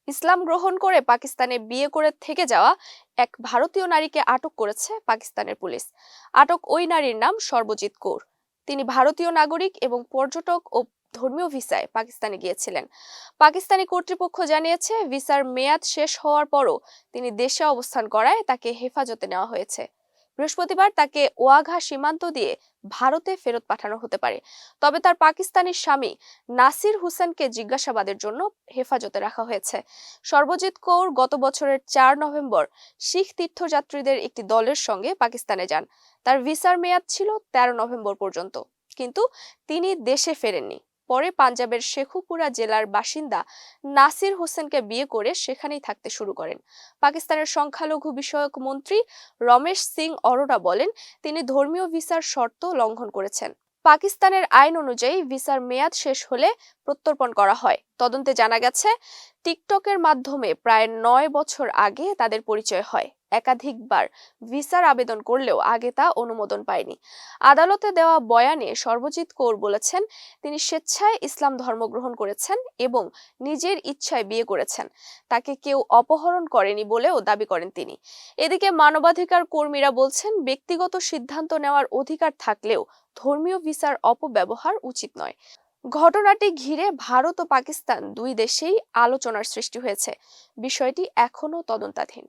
ইসলাম গ্রহণ করে পাকিস্তানে বিয়ে করে থেকে যাওয়া এক ভারতীয় নারীকে আটক করেছে পাকিস্তানের পুলিশ। আটক ওই নারীর নাম সর্বজিৎ কৌর। তিনি ভারতীয় নাগরিক এবং পর্যটক ও ধর্মীয় ভিসায় পাকিস্তানে গিয়েছিলেন। পাকিস্তানি কর্তৃপক্ষ জানিয়েছে, ভিসার মেয়াদ শেষ হওয়ার পরও তিনি দেশে অবস্থান করায় তাকে হেফাজতে নেওয়া হয়েছে। বৃহস্পতিবার তাকে ওয়াঘা সীমান্ত দিয়ে ভারতে ফেরত পাঠানো হতে পারে। তবে তার পাকিস্তানি স্বামী নাসির হুসেনকে জিজ্ঞাসাবাদের জন্য হেফাজতে রাখা হয়েছে। সর্বজিৎ কৌর গত বছরের 4 নভেম্বর শিখ তীর্থযাত্রীদের একটি দলের সঙ্গে পাকিস্তানে যান। তার ভিসার মেয়াদ ছিল 13 নভেম্বর পর্যন্ত, কিন্তু তিনি দেশে ফেরেননি। পরে পাঞ্জাবের শেখুপুরা জেলার বাসিন্দা নাসির হোসেনকে বিয়ে করে সেখানেই থাকতে শুরু করেন। পাকিস্তানের সংখ্যালঘু বিষয়ক মন্ত্রী রমেশ সিং অরোরা বলেন, তিনি ধর্মীয় ভিসার শর্ত লঙ্ঘন করেছেন। পাকিস্তানের আইন অনুযায়ী ভিসার মেয়াদ শেষ হলে প্রত্যর্পণ করা হয়। তদন্তে জানা গেছে, টিকটকের মাধ্যমে প্রায় 9 বছর আগে তাদের পরিচয় হয়। একাধিকবার ভিসার আবেদন করলেও আগে তা অনুমোদন পায়নি। আদালতে দেওয়া বয়ানে সর্বজিৎ কৌর বলেছেন, তিনি স্বেচ্ছায় ইসলাম ধর্ম গ্রহণ করেছেন এবং নিজের ইচ্ছায় বিয়ে করেছেন। তাকে কেউ অপহরণ করেনি বলেও দাবি করেন তিনি। এদিকে মানবাধিকার কর্মীরা বলছেন, ব্যক্তিগত সিদ্ধান্ত নেওয়ার অধিকার থাকলেও ধর্মীয় ভিসার অপব্যবহার উচিত নয়। ঘটনাটি ঘিরে ভারত ও পাকিস্তান দুই দেশেই আলোচনার সৃষ্টি হয়েছে। বিষয়টি এখনো তদন্তাধীন।